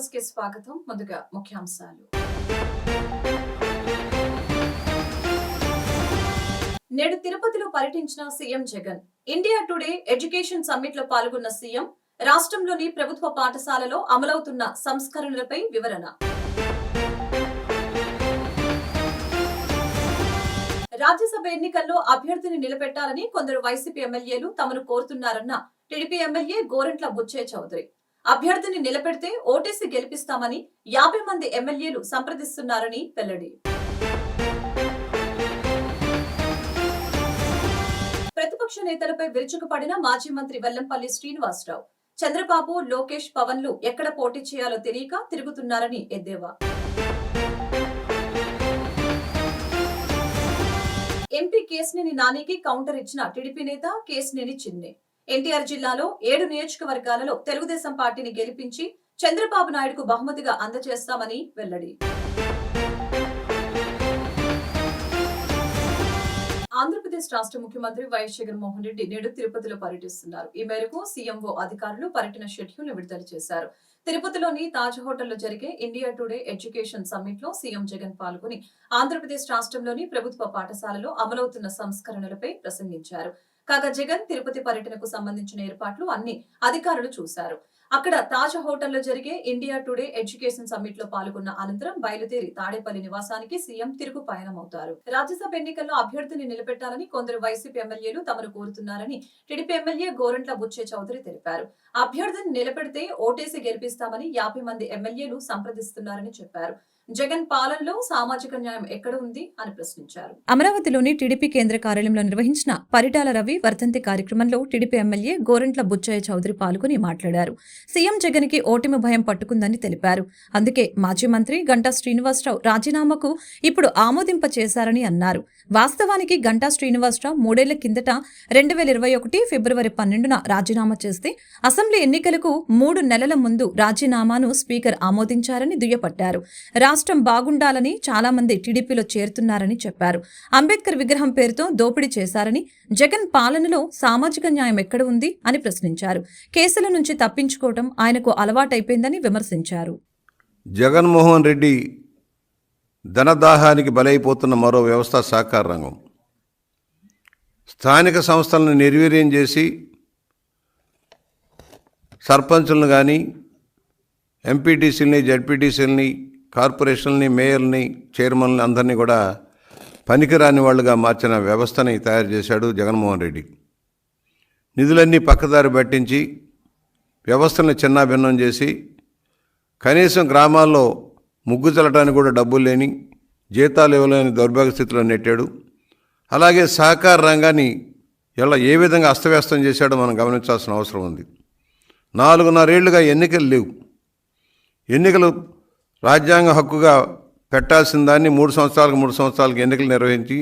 News కి స్వాగతం. ముందుగా ముఖ్యాంశాలు. నేడు తిరుపతిలో పర్యటించిన CM Jagan. India today education summit లో పాల్గొన్న సీఎం రాష్ట్రంలోని ప్రభుత్వ పాఠశాలలో అమలవుతున్న సంస్కరణలపై వివరణ. రాజ్యసభ ఎన్నికల్లో అభ్యర్థిని నిలబెట్టాలని కొందరు వైసీపీ ఎమ్మెల్యేలు తమను కోరుతున్నారన్న టీడీపీ ఎమ్మెల్యే గోరంట్ల బుచ్చయ్య చౌదరి. అభ్యర్థిని నిలబెడితే ఓటేసి గెలిపిస్తామని 50 మంది ఎమ్మెల్యేలు సంప్రదిస్తున్నారని వెల్లడి. ప్రతిపక్ష నేతలపై విరుచుకుపడిన మాజీ మంత్రి వెల్లంపల్లి శ్రీనివాసరావు. చంద్రబాబు, లోకేష్, పవన్లు ఎక్కడ పోటీ చేయాలో తెలియక తిరుగుతున్నారని ఎద్దేవా. ఎంపీ కేశినేని నానికి కౌంటర్ ఇచ్చిన టీడీపీ నేత కేశినేని చిన్ని. ఎన్టీఆర్ జిల్లాలో 7 నియోజకవర్గాలలో తెలుగుదేశం పార్టీని గెలిపించి చంద్రబాబు నాయుడుకు బహుమతిగా అందజేస్తామని వెల్లడి. ఆంధ్రప్రదేశ్ రాష్ట్ర ముఖ్యమంత్రి వైఎస్ జగన్మోహన్ రెడ్డి నేడు తిరుపతిలో పర్యటిస్తున్నారు. ఈ మేరకు సీఎంఓ అధికారులు పర్యటన షెడ్యూల్ విడుదల చేశారు. తిరుపతిలోని తాజ్ హోటల్లో జరిగే ఇండియా టుడే ఎడ్యుకేషన్ సమ్మిట్ లో సీఎం జగన్ పాల్గొని ఆంధ్రప్రదేశ్ రాష్ట్రంలోని ప్రభుత్వ పాఠశాలలో అమలవుతున్న సంస్కరణలపై ప్రసంగించారు. కాగా జగన్ తిరుపతి పర్యటనకు సంబంధించిన ఏర్పాట్లు అన్ని అధికారులు చూశారు. అక్కడ తాజ్ హోటల్లో జరిగే ఇండియా టుడే ఎడ్యుకేషన్ సమ్మిట్ లో పాల్గొన్న అనంతరం బయలుదేరి తాడేపల్లి నివాసానికి సీఎం తిరుగు పయనమవుతారు. రాజ్యసభ ఎన్నికల్లో అభ్యర్థిని నిలబెట్టాలని కొందరు వైసీపీ ఎమ్మెల్యేలు తమను కోరుతున్నారని టీడీపీ ఎమ్మెల్యే గోరంట్ల బుచ్చయ్య చౌదరి తెలిపారు. అభ్యర్థిని నిలబెడితే ఓటేసి గెలిపిస్తామని 50 మంది ఎమ్మెల్యేలు సంప్రదిస్తున్నారని చెప్పారు. జగన్ పాలనలో సామాజిక న్యాయం ఎక్కడ ఉంది అని ప్రశ్నించారు. అమరావతిలోని టీడీపీ కేంద్ర కార్యాలయంలో నిర్వహించిన పరిటాల రవి వర్ధంతి కార్యక్రమంలో టీడీపీ ఎమ్మెల్యే గోరంట్ల బుచ్చయ్య చౌదరి పాల్గొని మాట్లాడారు. సీఎం జగన్ కి ఓటమి భయం పట్టుకుందని తెలిపారు. అందుకే మాజీ మంత్రి గంటా శ్రీనివాసరావు రాజీనామాకు ఇప్పుడు ఆమోదింప చేశారని అన్నారు. వాస్తవానికి గంటా శ్రీనివాసరావు 3 ఏళ్ల కిందట 2021 ఫిబ్రవరి 12న రాజీనామా చేస్తే అసెంబ్లీ ఎన్నికలకు 3 నెలల ముందు రాజీనామాను స్పీకర్ ఆమోదించారని దుయ్యపట్టారు. రాష్ట్రం బాగుండాలని చాలా మంది టీడీపీలో చేరుతున్నారని చెప్పారు. అంబేద్కర్ విగ్రహం పేరుతో దోపిడీ చేశారని, జగన్ పాలనలో సామాజిక న్యాయం ఎక్కడ ఉంది అని ప్రశ్నించారు. కేసుల నుంచి తప్పించుకోవడం ఆయనకు అలవాటైపోయిందని విమర్శించారు. జగన్మోహన్ రెడ్డి ధనదాహానికి బలైపోతున్న మరో వ్యవస్థ సహకార రంగం. స్థానిక సంస్థలను నిర్వీర్యం చేసి సర్పంచులను కానీ ఎంపీటీసీలని, జడ్పీటీసీలని, కార్పొరేషన్ని, మేయర్ని, చైర్మన్ని అందరినీ కూడా పనికిరాని వాళ్ళుగా మార్చిన వ్యవస్థని తయారు చేశాడు జగన్మోహన్ రెడ్డి. నిధులన్నీ పక్కదారి పట్టించి వ్యవస్థలను చిన్నాభిన్నం చేసి కనీసం గ్రామాల్లో ముగ్గు చల్లటానికి కూడా డబ్బులు లేని, జీతాలు ఇవ్వలేని దౌర్భాగ్య స్థితిలో నెట్టాడు. అలాగే సహకార రంగాన్ని ఏ విధంగా అస్తవ్యస్తం చేశాడో మనం గమనించాల్సిన అవసరం ఉంది. 4.5 ఏళ్లుగా ఎన్నికలు లేవు. ఎన్నికలు రాజ్యాంగ హక్కుగా పెట్టాల్సిన దాన్ని 3 సంవత్సరాలకు ఎన్నికలు నిర్వహించి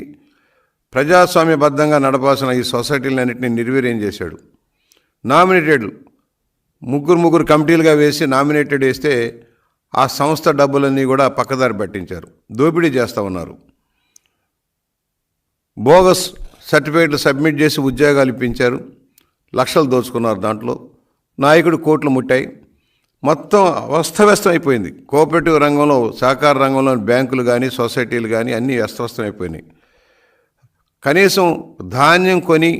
ప్రజాస్వామ్యబద్ధంగా నడపాల్సిన ఈ సొసైటీలన్నింటినీ నిర్వీర్యం చేశాడు. నామినేటెడ్ ముగ్గురు కమిటీలుగా వేసి నామినేటెడ్ వేస్తే ఆ సంస్థ డబ్బులన్నీ కూడా పక్కదారి పట్టించారు, దోపిడీ చేస్తూ ఉన్నారు. బోగస్ సర్టిఫికేట్లు సబ్మిట్ చేసి ఉద్యోగాలు ఇప్పించారు, లక్షలు దోచుకున్నారు. దాంట్లో నాయకుడు కోట్లు ముట్టాయి. మొత్తం అస్తవ్యస్తం అయిపోయింది. కోఆపరేటివ్ రంగంలో, సహకార రంగంలో బ్యాంకులు కానీ, సొసైటీలు కానీ అన్నీ అస్తవ్యస్తం అయిపోయినాయి. కనీసం ధాన్యం కొని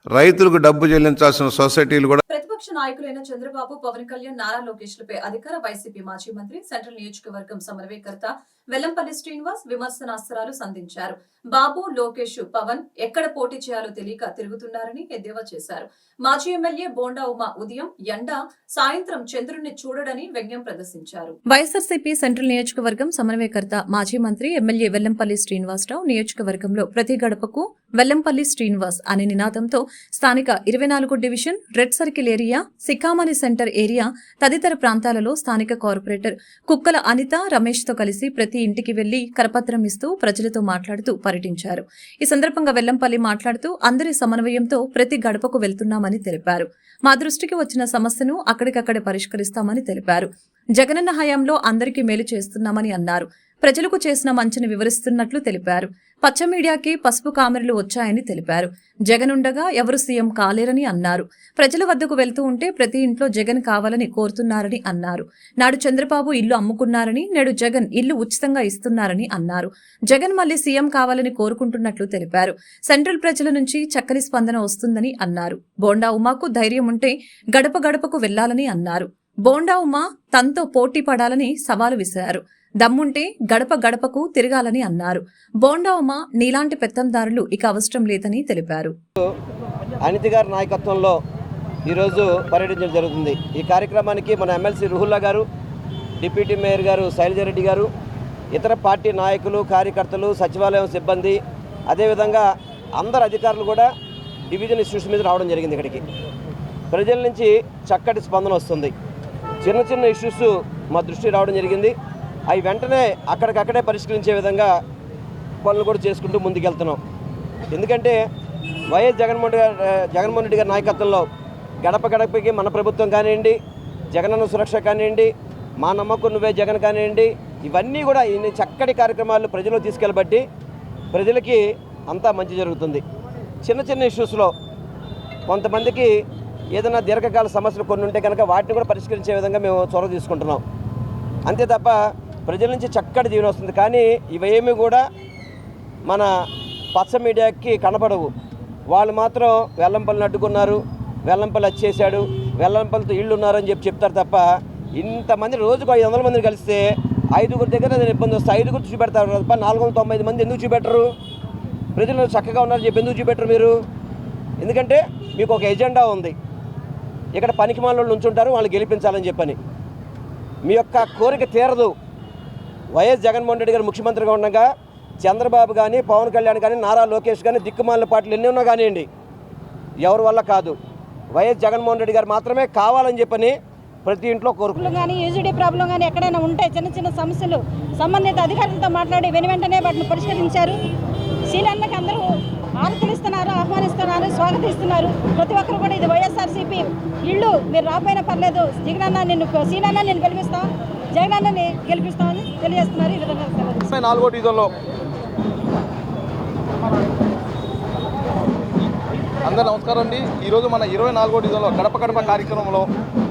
రైతులకు డబ్బు చెల్లించాల్సిన సొసైటీలు కూడా. ప్రతిపక్ష నాయకులైన చంద్రబాబు, పవన్ కళ్యాణ్, నారా లోకేష్లపై అధికార వైసీపీ మాజీ మంత్రి, సెంట్రల్ నియోజకవర్గం సమన్వయకర్త వెల్లంపల్లి శ్రీనివాస్ విమర్శనాస్త్రాలు సంధించారు. బాబు, లోకేష్, పవన్ ఎక్కడ పోటీ చేయాలో తెలియక తిరుగుతున్నారని ఎద్దేవా చేశారు. మాజీ ఎమ్మెల్యే బోండా ఉమా ఉదయం ఎండ, సాయంత్రం చంద్రుడిని చూడడని వ్యంగ్యం ప్రదర్శించారు. వైఎస్ఆర్సీపీ సెంట్రల్ నియోజకవర్గం సమన్వయకర్త మాజీ మంత్రి ఎమ్మెల్యే వెల్లంపల్లి శ్రీనివాసరావు నియోజకవర్గంలో ప్రతి గడపకు వెల్లంపల్లి శ్రీనివాస్ అనే నినాదంతో స్థానిక 24 division, red circle area, Sikamani centre area తదితర ప్రాంతాలలో స్థానిక కార్పొరేటర్ కుక్కల అనిత, రమేష్ తో కలిసి ప్రతి ఇంటికి వెళ్లి కరపత్రం ఇస్తూ ప్రజలతో మాట్లాడుతూ పర్యటించారు. ఈ సందర్భంగా వెల్లంపల్లి మాట్లాడుతూ అందరి సమన్వయంతో ప్రతి గడపకు వెళ్తున్నామని తెలిపారు. మా దృష్టికి వచ్చిన సమస్యను అక్కడికక్కడే పరిష్కరిస్తామని తెలిపారు. జగనన్న హయాంలో అందరికీ మేలు చేస్తున్నామని అన్నారు. ప్రజలకు చేసిన మంచిని వివరిస్తున్నట్లు తెలిపారు. పచ్చ మీడియాకి పసుపు కామెరలు వచ్చాయని తెలిపారు. జగన్ ఉండగా ఎవరు సీఎం కాలేరని అన్నారు. ప్రజల వద్దకు వెళ్తూ ఉంటే ప్రతి ఇంట్లో జగన్ కావాలని కోరుతున్నారని అన్నారు. నాడు చంద్రబాబు ఇల్లు అమ్ముకున్నారని, నేడు జగన్ ఇల్లు ఉచితంగా ఇస్తున్నారని అన్నారు. జగన్ మళ్లీ సీఎం కావాలని కోరుకుంటున్నట్లు తెలిపారు. సెంట్రల్ ప్రజల నుంచి చక్కని స్పందన వస్తుందని అన్నారు. బోండా ఉమాకు ధైర్యం ఉంటే గడప గడపకు వెళ్లాలని అన్నారు. బోండా ఉమా తనతో పోటీ పడాలని సవాలు విసిరారు. దమ్ముంటే గడప గడపకు తిరగాలని అన్నారు. బోండా ఉమా నీలాంటి పెత్తందారులు ఇక అవసరం లేదని తెలిపారు. అనిత గారి నాయకత్వంలో ఈరోజు పర్యటించడం జరుగుతుంది. ఈ కార్యక్రమానికి మన ఎమ్మెల్సీ రుహుల్లా గారు, డిప్యూటీ మేయర్ గారు శైలజారెడ్డి గారు, ఇతర పార్టీ నాయకులు, కార్యకర్తలు, సచివాలయం సిబ్బంది, అదేవిధంగా అందరు అధికారులు కూడా డివిజన్ ఇష్యూస్ మీద రావడం జరిగింది. ఇక్కడికి ప్రజల నుంచి చక్కటి స్పందన వస్తుంది. చిన్న చిన్న ఇష్యూస్ మా దృష్టికి రావడం జరిగింది. అవి వెంటనే అక్కడికక్కడే పరిష్కరించే విధంగా పనులు కూడా చేసుకుంటూ ముందుకెళ్తున్నాం. ఎందుకంటే వైఎస్ జగన్మోహన్ రెడ్డి గారి నాయకత్వంలో గడప గడపకి మన ప్రభుత్వం కానివ్వండి, జగనన్న సురక్ష కానివ్వండి, మా నమ్మకం నువ్వే జగన్ కానివ్వండి, ఇవన్నీ కూడా ఇన్ని చక్కటి కార్యక్రమాలు ప్రజల్లో తీసుకెళ్ళబట్టి ప్రజలకి అంతా మంచి జరుగుతుంది. చిన్న చిన్న ఇష్యూస్లో కొంతమందికి ఏదైనా దీర్ఘకాల సమస్యలు కొన్ని ఉంటే కనుక వాటిని కూడా పరిష్కరించే విధంగా మేము చొరవ తీసుకుంటున్నాం. అంతే తప్ప ప్రజల నుంచి చక్కటి దీవెన వస్తుంది. కానీ ఇవేమీ కూడా మన పచ్చ మీడియాకి కనపడవు. వాళ్ళు మాత్రం వెల్లంపల్లిని అడ్డుకున్నారు, వెల్లంపల్లి వచ్చేసాడు, వెల్లంపల్లితో ఇళ్ళు ఉన్నారని చెప్తారు తప్ప ఇంతమంది రోజుకు 500 మందిని కలిస్తే 5గురి దగ్గర ఇబ్బంది వస్తే 5గురు చూపెడతారు తప్ప 495 మంది ఎందుకు చూపెట్టరు? ప్రజలు చక్కగా ఉన్నారని చెప్పి ఎందుకు చూపెట్టరు మీరు? ఎందుకంటే మీకు ఒక ఎజెండా ఉంది. ఇక్కడ పనికి మాలోళ్ళు ఉంచుంటారు, వాళ్ళు గెలిపించాలని చెప్పని. మీ యొక్క కోరిక తీరదు. వైఎస్ జగన్మోహన్ రెడ్డి గారు ముఖ్యమంత్రిగా ఉండగా చంద్రబాబు కానీ, పవన్ కళ్యాణ్ కానీ, నారా లోకేష్ కానీ, దిక్కుమాలిన పార్టీలు ఎన్ని ఉన్నా కానివ్వండి, ఎవరి వల్ల కాదు. వైఎస్ జగన్మోహన్ రెడ్డి గారు మాత్రమే కావాలని చెప్పని ప్రతి ఇంట్లో కోరుకుంటున్నారు. కానీ యూజీడీ ప్రాబ్లం కానీ ఎక్కడైనా ఉంటే చిన్న చిన్న సమస్యలు సంబంధిత అధికారులతో మాట్లాడి వెంటనే వాటిని పరిష్కరించారు. సీనియర్లకు అందరూ ఆహ్వానిస్తున్నారు, స్వాగతిస్తున్నారు. ప్రతి ఒక్కరు కూడా ఇది వైఎస్ఆర్సీపీ ఇళ్ళు, మీరు రాపోయినా పర్లేదు, సీనన్న నేను గెలిపిస్తాం, జగనన్నని గెలిపిస్తామని తెలియజేస్తున్నారు. ఈ విధంగా 4వ డివిజన్లో అందరూ నమస్కారం అండి. ఈరోజు మన 24వ డివిజన్లో గడప గడప కార్యక్రమంలో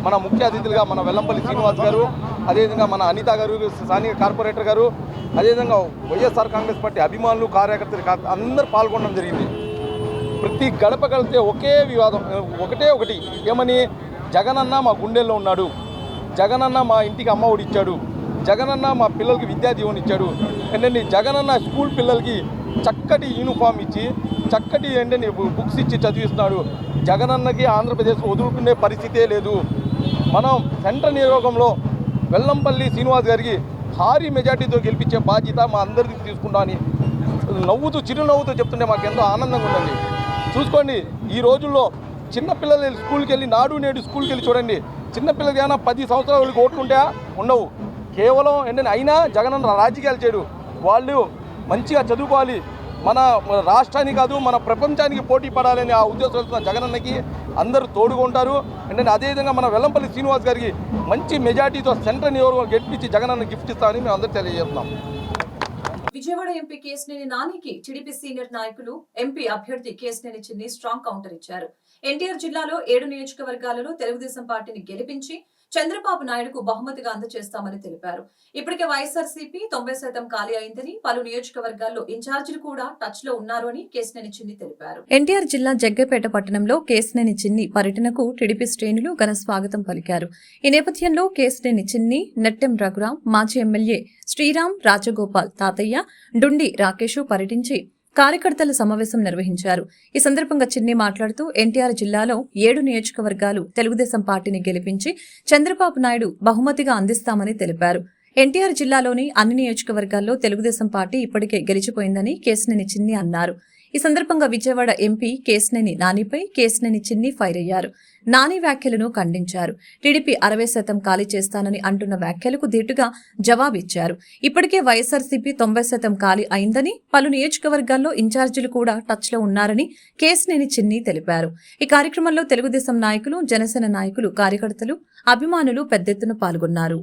మన ముఖ్య అతిథులుగా మన వెల్లంపల్లి శ్రీనివాస్ గారు, అదేవిధంగా మన అనిత గారు, స్థానిక కార్పొరేటర్ గారు, అదేవిధంగా వైఎస్ఆర్ కాంగ్రెస్ పార్టీ అభిమానులు, కార్యకర్తలు అందరూ పాల్గొనడం జరిగింది. ప్రతి గడప కలిస్తే ఒకే వివాదం, ఒకటి ఏమని, జగనన్న మా గుండెల్లో ఉన్నాడు, జగనన్న మా ఇంటికి అమ్మ ఒడి ఇచ్చాడు, జగనన్న మా పిల్లలకి విద్యా దీవెన ఇచ్చాడు, ఏంటంటే జగనన్న స్కూల్ పిల్లలకి చక్కటి యూనిఫామ్ ఇచ్చి, చక్కటి ఏంటంటే బుక్స్ ఇచ్చి చదివిస్తున్నాడు. జగనన్నకి ఆంధ్రప్రదేశ్ వదులుకునే పరిస్థితే లేదు. మనం సెంట్రల్ నియోజకవర్గంలో వెల్లంపల్లి శ్రీనివాస్ గారికి భారీ మెజార్టీతో గెలిపించే బాధ్యత మా అందరికీ తీసుకుంటామని చిరునవ్వుతూ చెప్తుంటే మాకు ఎంతో ఆనందంగా ఉందండి. చూసుకోండి, ఈ రోజుల్లో చిన్నపిల్లలు స్కూల్కి వెళ్ళి, నాడు నేడు స్కూల్కి వెళ్ళి చూడండి, చిన్నపిల్లలకి ఏమైనా 10 సంవత్సరాల వాళ్ళకి ఓట్లు ఉంటాయా? ఉండవు. కేవలం ఏంటంటే అయినా జగనన్న రాజకీయాలు చేయడు. వాళ్ళు మంచిగా చదువుకోవాలి, మన రాష్ట్రానికి కాదు మన ప్రపంచానికి పోటీ పడాలని ఆ ఉద్దేశంతో జగనన్నకి అందరూ తోడుగా ఉంటారు. ఏంటంటే అదేవిధంగా మన వెల్లంపల్లి శ్రీనివాస్ గారికి మంచి మెజార్టీతో సెంట్రల్ నియోజకవర్గం గెలిపించి జగనన్న గిఫ్ట్ ఇస్తామని మేము అందరూ తెలియజేస్తున్నాం. విజయవాడ ఎంపీ కేశినేని నానికి టీడీపీ సీనియర్ నాయకులు ఎంపీ అభ్యర్థి కేశినేని చిన్ని స్ట్రాంగ్ కౌంటర్ ఇచ్చారు. ఎన్టీఆర్ జిల్లాలో 7 నియోజకవర్గాలలో తెలుగుదేశం పార్టీని గెలిపించి చంద్రబాబు నాయుడుకు బహుమతిగా అందజేస్తామని తెలిపారు. ఇప్పటికే వైఎస్ఆర్సీపీ 90% ఖాళీ అయిందని, పలు నియోజకవర్గాల్లో ఇన్ఛార్జీలు కూడా టచ్ లో ఉన్నారు అని కేశినేని చిన్ని తెలిపారు. ఎన్టీఆర్ జిల్లా జగ్గపేట పట్టణంలో కేశినేని చిన్ని పర్యటనకు టీడీపీ శ్రేణులు ఘన స్వాగతం పలికారు. ఈ నేపథ్యంలో కేశినేని చిన్ని, నెట్టెం రఘురాం, మాజీ ఎమ్మెల్యే శ్రీరామ్, రాజగోపాల్, తాతయ్య, డుండి రాకేష్ పర్యటించి కార్యకర్తల సమావేశం నిర్వహించారు. ఈ సందర్భంగా చిన్ని మాట్లాడుతూ ఎన్టీఆర్ జిల్లాలో 7 నియోజకవర్గాలు తెలుగుదేశం పార్టీని గెలిపించి చంద్రబాబు నాయుడు బహుమతిగా అందిస్తామని తెలిపారు. ఎన్టీఆర్ జిల్లాలోని అన్ని నియోజకవర్గాల్లో తెలుగుదేశం పార్టీ ఇప్పటికే గెలిచిపోయిందని కేశినేని చిన్ని అన్నారు. ఈ సందర్భంగా విజయవాడ ఎంపీ కేశినేని నానిపై కేశినేని చిన్ని ఫైర్ అయ్యారు. నాని వ్యాఖ్యలను ఖండించారు. టీడీపీ 60% ఖాళీ చేస్తానని అంటున్న వ్యాఖ్యలకు ధీటుగా జవాబిచ్చారు. ఇప్పటికే వైఎస్ఆర్సీపీ 90% ఖాళీ అయిందని, పలు నియోజకవర్గాల్లో ఇన్ఛార్జీలు కూడా టచ్ లో ఉన్నారని కేశినేని చిన్ని తెలిపారు. ఈ కార్యక్రమంలో తెలుగుదేశం నాయకులు, జనసేన నాయకులు, కార్యకర్తలు, అభిమానులు పెద్ద ఎత్తున పాల్గొన్నారు.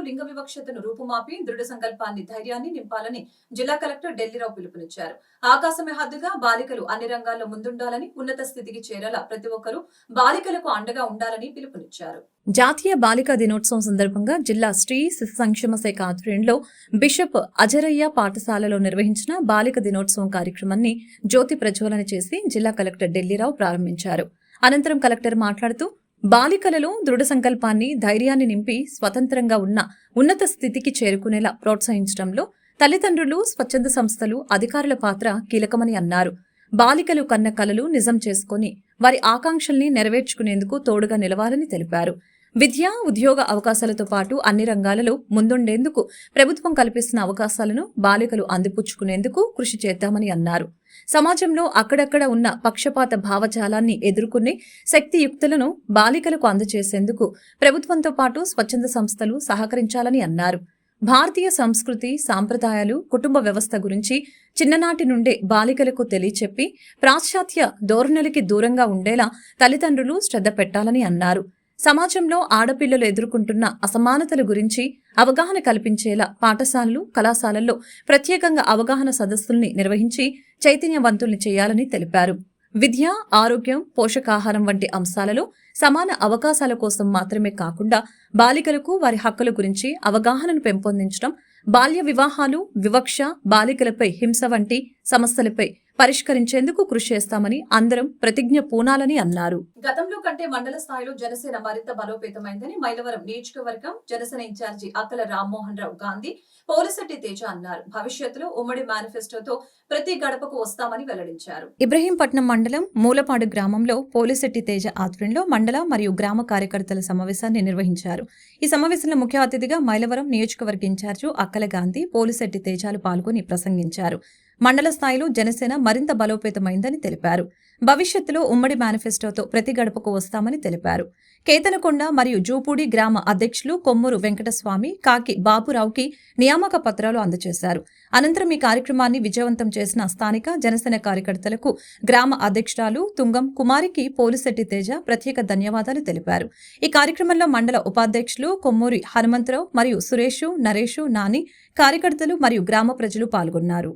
లింగ వివక్షతను రూపుమాపి దృఢ సంకల్పాన్ని ధైర్యాన్ని నింపాలని జిల్లా కలెక్టర్ ఢిల్లీరావు పిలుపునిచ్చారు. ఆకాశమే హద్దుగా బాలికలు అన్ని రంగాల్లో ముందుండాలని, ఉన్నత స్థితికి చేరేలా ప్రతి ఒక్కరూ బాలికలకు అండగా ఉండాలని పిలుపునిచ్చారు. జాతీయ బాలికా దినోత్సవం సందర్భంగా జిల్లా స్త్రీ శిశు సంక్షేమ శాఖ ఆధ్వర్యంలో బిషప్ అజరయ్య పాఠశాలలో నిర్వహించిన బాలిక దినోత్సవం కార్యక్రమాన్ని జ్యోతి ప్రజ్వలన చేసి జిల్లా కలెక్టర్ ఢిల్లీరావు ప్రారంభించారు. అనంతరం కలెక్టర్ మాట్లాడుతూ బాలికలలో దృఢ సంకల్పాన్ని, ధైర్యాన్ని నింపి స్వతంత్రంగా ఉన్న ఉన్నత స్థితికి చేరుకునేలా ప్రోత్సహించడంలో తల్లిదండ్రులు, స్వచ్ఛంద సంస్థలు, అధికారుల పాత్ర కీలకమని అన్నారు. బాలికలు కన్న కలలు నిజం చేసుకుని వారి ఆకాంక్షల్ని నెరవేర్చుకునేందుకు తోడుగా నిలవాలని తెలిపారు. విద్య, ఉద్యోగ అవకాశాలతో పాటు అన్ని రంగాలలో ముందుండేందుకు ప్రభుత్వం కల్పిస్తున్న అవకాశాలను బాలికలు అందిపుచ్చుకునేందుకు కృషి చేద్దామని అన్నారు. సమాజంలో అక్కడక్కడ ఉన్న పక్షపాత భావజాలాన్ని ఎదుర్కొనే శక్తియుక్తులను బాలికలకు అందజేసేందుకు ప్రభుత్వంతో పాటు స్వచ్ఛంద సంస్థలు సహకరించాలని అన్నారు. భారతీయ సంస్కృతి, సాంప్రదాయాలు, కుటుంబ వ్యవస్థ గురించి చిన్ననాటి నుండే బాలికలకు తెలియచెప్పి పాశ్చాత్య ధోరణులకి దూరంగా ఉండేలా తల్లిదండ్రులు శ్రద్ధ పెట్టాలని అన్నారు. సమాజంలో ఆడపిల్లలు ఎదుర్కొంటున్న అసమానతల గురించి అవగాహన కల్పించేలా పాఠశాలలు, కళాశాలల్లో ప్రత్యేకంగా అవగాహన సదస్సుల్ని నిర్వహించి చైతన్యవంతుల్ని చేయాలని తెలిపారు. విద్య, ఆరోగ్యం, పోషకాహారం వంటి అంశాలలో సమాన అవకాశాల కోసం మాత్రమే కాకుండా బాలికలకు వారి హక్కుల గురించి అవగాహనను పెంపొందించడం, బాల్య వివాహాలు, వివక్ష, బాలికలపై హింస వంటి సమస్యలపై పరిష్కరించేందుకు కృషి చేస్తామని అందరం ప్రతిజ్ఞ పూనాలని అన్నారు. గతంలో కంటే మండల స్థాయిలో జనసేన మరింత బలోపేతమైందని మైలవరం నియోజకవర్గం జనసేన ఇన్ఛార్జి అక్కల రామ్మోహన్ రావు గాంధీ, పోలిశెట్టి తేజ అన్నారు. భవిష్యత్తులో ఉమ్మడి మేనిఫెస్టోతో ప్రతి గడపకు వస్తామని వెల్లడించారు. ఇబ్రహీంపట్నం మండలం మూలపాడు గ్రామంలో పోలిశెట్టి తేజ ఆధ్వర్యంలో మండల మరియు గ్రామ కార్యకర్తల సమావేశాన్ని నిర్వహించారు. ఈ సమావేశంలో ముఖ్య అతిథిగా మైలవరం నియోజకవర్గ ఇన్ఛార్జి అక్కల గాంధీ, పోలిశెట్టి తేజాలు పాల్గొని ప్రసంగించారు. మండల స్థాయిలో జనసేన మరింత బలోపేతమైందని తెలిపారు. భవిష్యత్తులో ఉమ్మడి మేనిఫెస్టోతో ప్రతి గడపకు వస్తామని తెలిపారు. కేతనకొండ మరియు జూపూడి గ్రామ అధ్యక్షులు కొమ్మూరు వెంకటస్వామి, కాకి బాబురావుకి నియామక పత్రాలు అందజేశారు. అనంతరం ఈ కార్యక్రమాన్ని విజయవంతం చేసిన స్థానిక జనసేన కార్యకర్తలకు గ్రామ అధ్యక్షురాలు తుంగం కుమారికి పోలిశెట్టి తేజ ప్రత్యేక ధన్యవాదాలు తెలిపారు. ఈ కార్యక్రమంలో మండల ఉపాధ్యక్షులు కొమ్మూరి హనుమంతరావు మరియు సురేషు, నరేషు, నాని, కార్యకర్తలు మరియు గ్రామ ప్రజలు పాల్గొన్నారు.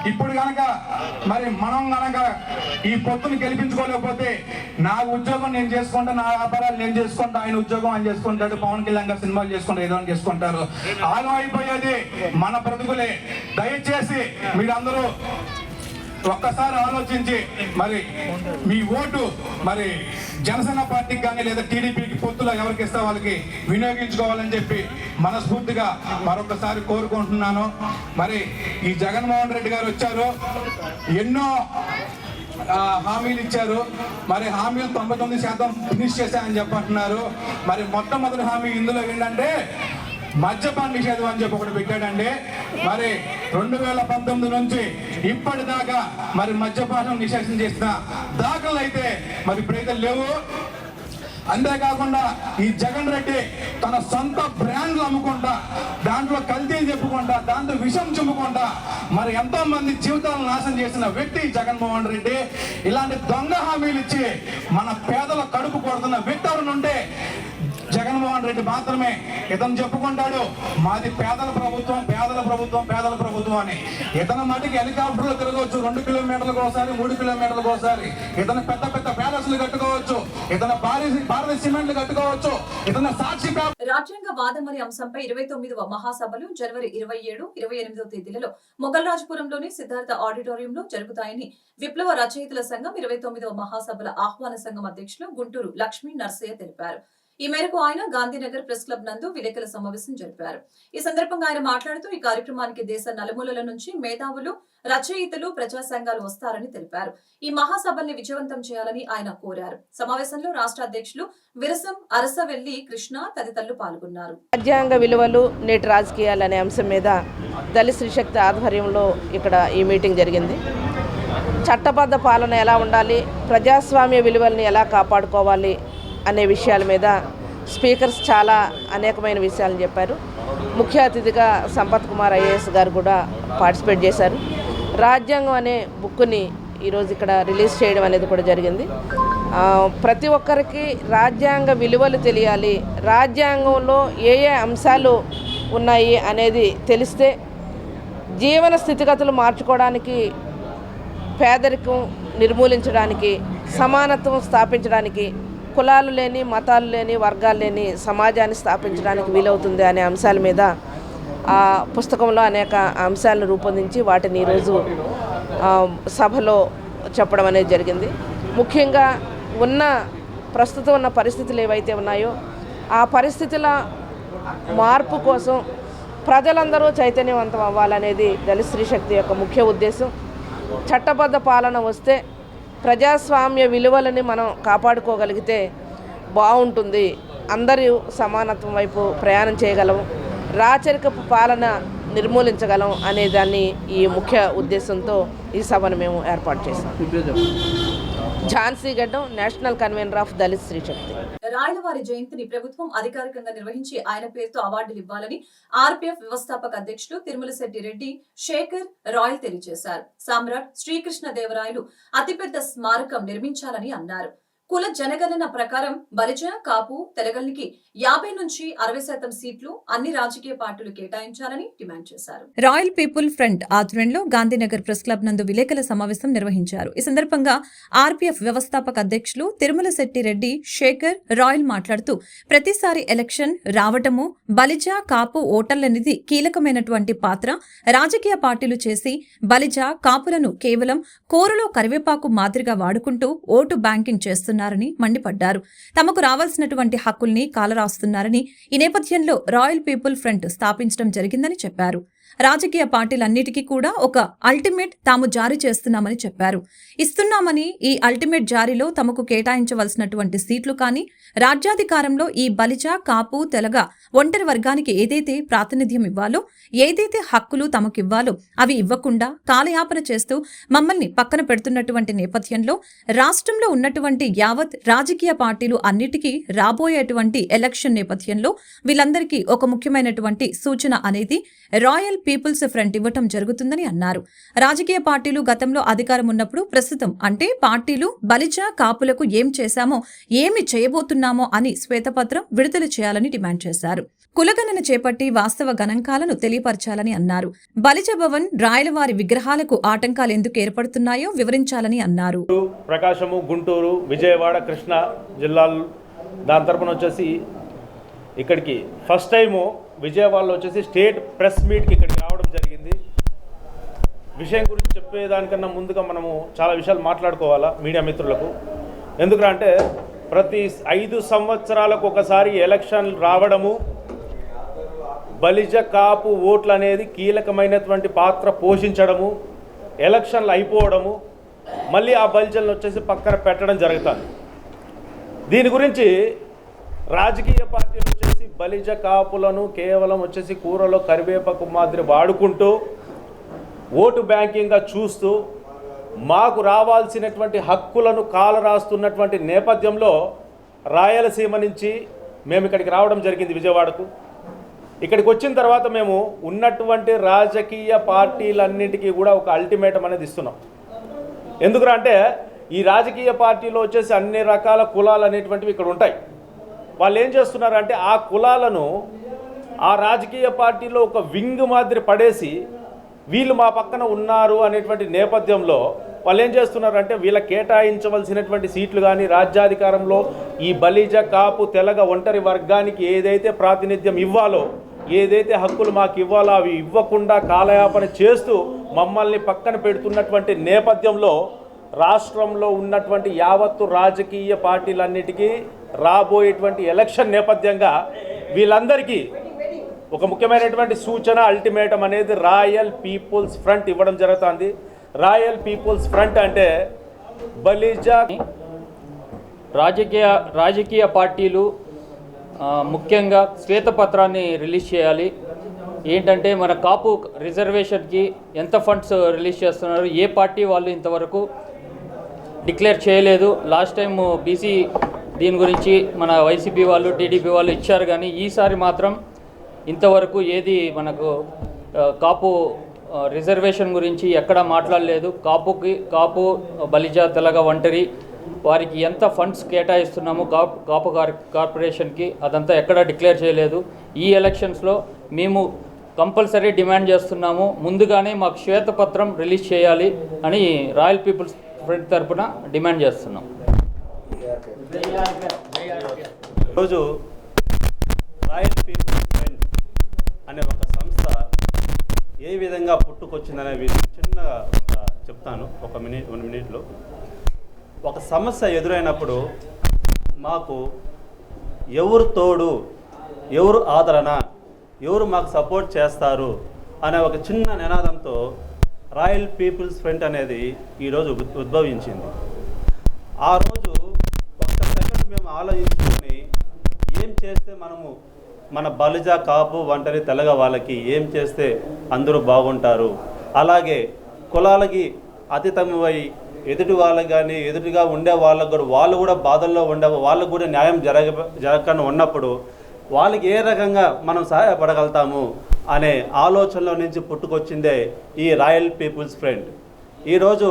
ఇప్పుడు గనక మరి మనం గనక ఈ పొత్తుని గెలిపించుకోలేకపోతే నా ఉద్యోగం నేను చేసుకుంటా, నా వ్యాపారాలు నేను చేసుకుంటా, ఆయన ఉద్యోగం ఆయన చేసుకుంటాడు, పవన్ కళ్యాణ్ గారు సినిమాలు చేసుకుంటారు, ఏదో చేసుకుంటారు. ఆలం అయిపోయేది మన బ్రతుకులే. దయచేసి మీరందరూ ఒక్కసారి ఆలోచించి మరి మీ ఓటు మరి జనసేన పార్టీకి కానీ లేదా టీడీపీకి పొత్తులో ఎవరికి ఇస్తే వాళ్ళకి వినియోగించుకోవాలని చెప్పి మనస్ఫూర్తిగా మరొకసారి కోరుకుంటున్నాను. మరి ఈ జగన్మోహన్ రెడ్డి గారు వచ్చారు, ఎన్నో హామీలు ఇచ్చారు. మరి హామీలు 99% ఫినిష్ చేశారని చెప్పంటున్నారు. మరి మొట్టమొదటి హామీ ఇందులో ఏంటంటే మద్యపాన నిషేధం అని చెప్పి ఒకటి పెట్టాడండి. మరి 2019 నుంచి ఇప్పటిదాకా మరి మద్యపానం నిషేధం చేసిన దాఖలు అయితే మరి ఇప్పుడైతే లేవు. అంతేకాకుండా ఈ జగన్ రెడ్డి తన సొంత బ్రాండ్లు అమ్ముకుంటా, దాంట్లో కల్తీలు చెప్పుకుంటా, దాంట్లో విషం చెప్పుకుంటా మరి ఎంతో మంది జీవితాలను నాశనం చేసిన వ్యక్తి జగన్మోహన్ రెడ్డి. ఇలాంటి దొంగ హామీలు ఇచ్చి మన పేదల కడుపు కొడుతున్న వ్యక్తి ఎవరుంటే జగన్మోహన్ రెడ్డి మాత్రమే. ఇతను చెప్పుకుంటాడు మాది పేదల ప్రభుత్వం, పేదల ప్రభుత్వం, పేదల ప్రభుత్వం అని. ఇతని మటుకి హెలికాప్టర్లు తిరగవచ్చు 2 కిలోమీటర్లకు ఒకసారి, 3 కిలోమీటర్లకు ఒకసారి. ఇతను పెద్ద పెద్ద ప్యాలెస్లు కట్టుకోవచ్చు, ఇతను భారత సిమెంట్లు కట్టుకోవచ్చు, ఇతను సాక్షి. రాజ్యాంగ వాదం అనే అంశంపై 29వ మహాసభలు జనవరి 27, 28వ తేదీలలో మొగల్రాజ్పురంలోని సిద్ధార్థ ఆడిటోరియంలో జరుగుతాయని విప్లవ రచయితల సంఘం 29వ మహాసభల ఆహ్వాన సంఘం అధ్యక్షులు గుంటూరు లక్ష్మీ నర్సయ్య తెలిపారు. ఈ మేరకు ఆయన గాంధీనగర్ ప్రెస్ క్లబ్ నందు విలేకరుల సమావేశం జరిపారు. ఈ సందర్భంగా ఆయన మాట్లాడుతూ ఈ కార్యక్రమానికి దేశ నలుమూలల నుంచి మేధావులు, రచయితలు, ప్రజా సంఘాలు వస్తారని తెలిపారు. ఈ మహాసభల్ని విజయవంతం చేయాలని ఆయన కోరారు. సమావేశంలో రాష్ట్ర అధ్యక్షులు విరసం అరసవెల్లి కృష్ణ తదితరులు పాల్గొన్నారు. రాజ్యాంగ విలువలు నేటి రాజకీయాలు అనే అంశం మీద దళిత శ్రీశక్తి ఆధ్వర్యంలో ఇక్కడ ఈ మీటింగ్ జరిగింది. చట్టబద్ధ పాలన ఎలా ఉండాలి, ప్రజాస్వామ్య విలువల్ని ఎలా కాపాడుకోవాలి అనే విషయాల మీద స్పీకర్స్ చాలా అనేకమైన విషయాలను చెప్పారు. ముఖ్య అతిథిగా సంపత్ కుమార్ ఐఏఎస్ గారు కూడా పార్టిసిపేట్ చేశారు. రాజ్యాంగం అనే బుక్ని ఈరోజు ఇక్కడ రిలీజ్ చేయడం అనేది కూడా జరిగింది. ప్రతి ఒక్కరికి రాజ్యాంగ విలువలు తెలియాలి, రాజ్యాంగంలో ఏ ఏ అంశాలు ఉన్నాయి అనేది తెలిస్తే జీవన స్థితిగతులు మార్చుకోవడానికి, పేదరికం నిర్మూలించడానికి, సమానత్వం స్థాపించడానికి, కులాలు లేని, మతాలు లేని, వర్గాలు లేని సమాజాన్ని స్థాపించడానికి వీలవుతుంది అనే అంశాల మీద ఆ పుస్తకంలో అనేక అంశాలను రూపొందించి వాటిని ఈరోజు సభలో చెప్పడం అనేది జరిగింది. ముఖ్యంగా ప్రస్తుతం ఉన్న పరిస్థితులు ఏవైతే ఉన్నాయో ఆ పరిస్థితుల మార్పు కోసం ప్రజలందరూ చైతన్యవంతం అవ్వాలనేది దళిత స్త్రీ శక్తి యొక్క ముఖ్య ఉద్దేశం. చట్టబద్ధ పాలన వస్తే ప్రజాస్వామ్య విలువలని మనం కాపాడుకోగలిగితే బాగుంటుంది, అందరూ సమానత్వం వైపు ప్రయాణం చేయగలం, రాచరికపు పాలన నిర్మూలించగలం అనే దాన్ని ఈ ముఖ్య ఉద్దేశంతో ఈ సభను మేము ఏర్పాటు చేశాం. ఝాన్సీ గడ్డం, నేషనల్ కన్వీనర్ ఆఫ్ దళిత స్త్రీ శక్తి. రాయలవారి జయంతిని ప్రభుత్వం అధికారికంగా నిర్వహించి ఆయన పేరుతో అవార్డులు ఇవ్వాలని ఆర్పీఎఫ్ వ్యవస్థాపక అధ్యక్షులు తిరుమలశెట్టి రెడ్డి శేఖర్ రాయల్ తెలియజేశారు. సామ్రాట్ శ్రీకృష్ణదేవరాయలు అతిపెద్ద స్మారకం నిర్మించాలని అన్నారు. కుల జనగణన ప్రకారం బలిజ, కాపు, తెలగల్నికి 50 నుంచి 60% సీట్లు అన్ని రాజకీయ పార్టీలు కేటాయించాలని డిమాండ్ చేశారు. రాయల్ పీపుల్ ఫ్రంట్ ఆధ్వర్యంలో గాంధీనగర్ ప్రెస్ క్లబ్ నందు విలేకరుల సమావేశం నిర్వహించారు. ఈ సందర్భంగా ఆర్పీఎఫ్ వ్యవస్థాపక అధ్యక్షులు తిరుమలశెట్టి రెడ్డి శేఖర్ రాయల్ మాట్లాడుతూ ప్రతిసారి ఎలక్షన్ రావటము బలిజ, కాపు ఓటర్లనేది కీలకమైనటువంటి పాత్ర రాజకీయ పార్టీలు చేసి బలిజ, కాపులను కేవలం కూరలో కరివేపాకు మాదిరిగా వాడుకుంటూ ఓటు బ్యాంకింగ్ చేస్తున్నారు మండిపడ్డారు. తమకు రావాల్సినటువంటి హక్కుల్ని కాలరాస్తున్నారని, ఈ నేపథ్యంలో రాయల్ పీపుల్ ఫ్రంట్ స్థాపించడం జరిగిందని చెప్పారు. రాజకీయ పార్టీలన్నిటికీ కూడా ఒక అల్టిమేట్ తాము జారీ చేస్తున్నామని చెప్పారు. ఇస్తున్నామని ఈ అల్టిమేట్ జారీలో తమకు కేటాయించవలసినటువంటి సీట్లు కానీ, రాజ్యాధికారంలో ఈ బలిజ, కాపు, తెలగ ఒంటరి వర్గానికి ఏదైతే ప్రాతినిధ్యం ఇవ్వాలో, ఏదైతే హక్కులు తమకివ్వాలో అవి ఇవ్వకుండా కాలయాపన చేస్తూ మమ్మల్ని పక్కన పెడుతున్నటువంటి నేపథ్యంలో రాష్ట్రంలో ఉన్నటువంటి యావత్ రాజకీయ పార్టీలు అన్నిటికీ రాబోయేటువంటి ఎలక్షన్ నేపథ్యంలో వీళ్ళందరికీ ఒక ముఖ్యమైనటువంటి సూచన అనేది రాయల్ పీపుల్స్ ఫ్రంట్ ఇవ్వటం జరుగుతుందని అన్నారు. రాజకీయ పార్టీలు గతంలో అధికారం ఉన్నప్పుడు ప్రస్తుతం అంటే పార్టీలు బలిజ, కాపులకు ఏం చేశామో, ఏమి చేయబోతున్నామో అని శ్వేతపత్రం విడుదల చేయాలని డిమాండ్ చేశారు. కులగణన చేపట్టి వాస్తవ గణాంకాలను తెలియపరచాలని అన్నారు. బలిజ భవన్, రాయలవారి విగ్రహాలకు ఆటంకాలు ఎందుకు ఏర్పడుతున్నాయో వివరించాలని అన్నారు. ప్రకాశము, గుంటూరు, విజయవాడ, కృష్ణా జిల్లాలు దాని తరపున వచ్చేసి ఇక్కడికి ఫస్ట్ టైము విజయవాడలో వచ్చేసి స్టేట్ ప్రెస్ మీట్కి ఇక్కడికి రావడం జరిగింది. విషయం గురించి చెప్పేదానికన్నా ముందుగా మనము చాలా విషయాలు మాట్లాడుకోవాలా మీడియా మిత్రులకు. ఎందుకంటే ప్రతి 5 సంవత్సరాలకు ఒకసారి ఎలక్షన్ రావడము, బలిజ, కాపు ఓట్లు అనేది కీలకమైనటువంటి పాత్ర పోషించడము, ఎలక్షన్లు అయిపోవడము, మళ్ళీ ఆ బలిజలను వచ్చేసి పక్కన పెట్టడం జరుగుతుంది. దీని గురించి రాజకీయ పార్టీలు వచ్చేసి బలిజ, కాపులను కేవలం వచ్చేసి కూరలో కరివేపాకు మాదిరి వాడుకుంటూ ఓటు బ్యాంకింగ్గా చూస్తూ మాకు రావాల్సినటువంటి హక్కులను కాలరాస్తున్నటువంటి నేపథ్యంలో రాయలసీమ నుంచి మేము ఇక్కడికి రావడం జరిగింది విజయవాడకు. ఇక్కడికి వచ్చిన తర్వాత మేము ఉన్నటువంటి రాజకీయ పార్టీలన్నిటికీ కూడా ఒక అల్టిమేటం అనేది ఇస్తున్నాం. ఎందుకంటే ఈ రాజకీయ పార్టీలో వచ్చేసి అన్ని రకాల కులాలు అనేటువంటివి ఇక్కడ ఉంటాయి. వాళ్ళు ఏం చేస్తున్నారంటే ఆ కులాలను ఆ రాజకీయ పార్టీలో ఒక వింగ్ మాదిరి పడేసి వీళ్ళు మా పక్కన ఉన్నారు అనేటువంటి నేపథ్యంలో వాళ్ళు ఏం చేస్తున్నారంటే వీళ్ళ కేటాయించవలసినటువంటి సీట్లు కానీ, రాజ్యాధికారంలో ఈ బలిజ, కాపు, తెలగ ఒంటరి వర్గానికి ఏదైతే ప్రాతినిధ్యం ఇవ్వాలో, ఏదైతే హక్కులు మాకు ఇవ్వాలో అవి ఇవ్వకుండా కాలయాపన చేస్తూ మమ్మల్ని పక్కన పెడుతున్నటువంటి నేపథ్యంలో రాష్ట్రంలో ఉన్నటువంటి యావత్తు రాజకీయ పార్టీలన్నిటికీ రాబోయేటువంటి ఎలక్షన్ నేపథ్యంగా వీళ్ళందరికీ ఒక ముఖ్యమైనటువంటి సూచన, అల్టిమేటం అనేది రాయల్ పీపుల్స్ ఫ్రంట్ ఇవ్వడం జరుగుతుంది. రాయల్ పీపుల్స్ ఫ్రంట్ అంటే బలిజ రాజకీయ పార్టీలు ముఖ్యంగా శ్వేతపత్రాన్ని రిలీజ్ చేయాలి. ఏంటంటే మన కాపు రిజర్వేషన్కి ఎంత ఫండ్స్ రిలీజ్ చేస్తున్నారు, ఏ పార్టీ వాళ్ళు ఇంతవరకు డిక్లేర్ చేయలేదు. లాస్ట్ టైం బీసీ దీని గురించి మన వైసీపీ వాళ్ళు, టీడీపీ వాళ్ళు ఇచ్చారు, కానీ ఈసారి మాత్రం ఇంతవరకు ఏది మనకు కాపు రిజర్వేషన్ గురించి ఎక్కడా మాట్లాడలేదు. కాపు బలిజ, తెలగ ఒంటరి వారికి ఎంత ఫండ్స్ కేటాయిస్తున్నాము కాపు కార్పొరేషన్కి అదంతా ఎక్కడా డిక్లేర్ చేయలేదు. ఈ ఎలక్షన్స్లో మేము కంపల్సరీ డిమాండ్ చేస్తున్నాము. ముందుగానే మాకు శ్వేతపత్రం రిలీజ్ చేయాలి అని రాయల్ పీపుల్స్ ఫ్రంట్ తరఫున డిమాండ్ చేస్తున్నాం. ఈరోజు రాయల్ పీపుల్స్ ఫ్రంట్ అనే ఒక సంస్థ ఏ విధంగా పుట్టుకొచ్చిందనే చిన్నగా చెప్తాను. 1 మినిట్లో. ఒక సమస్య ఎదురైనప్పుడు మాకు ఎవరు తోడు, ఎవరు ఆదరణ, ఎవరు మాకు సపోర్ట్ చేస్తారు అనే ఒక చిన్న నినాదంతో రాయల్ పీపుల్స్ ఫ్రంట్ అనేది ఈరోజు ఉద్భవించింది. ఆ రోజు ఒక్క సెకండ్ మేము ఆలోచించుకొని ఏం చేస్తే మనము మన బలిజ, కాపు, ఒంటరి, తెలగ వాళ్ళకి ఏం చేస్తే అందరూ బాగుంటారు, అలాగే కులాలకి అతీతమై ఎదుటి వాళ్ళకి కానీ ఎదుటిగా ఉండే వాళ్ళకు కూడా వాళ్ళు కూడా బాధల్లో ఉండే వాళ్ళకు కూడా న్యాయం జరగకుండా ఉన్నప్పుడు వాళ్ళకి ఏ రకంగా మనం సహాయపడగలుగుతాము అనే ఆలోచనలో నుంచి పుట్టుకొచ్చిందే ఈ రాయల్ పీపుల్స్ ఫ్రంట్. ఈరోజు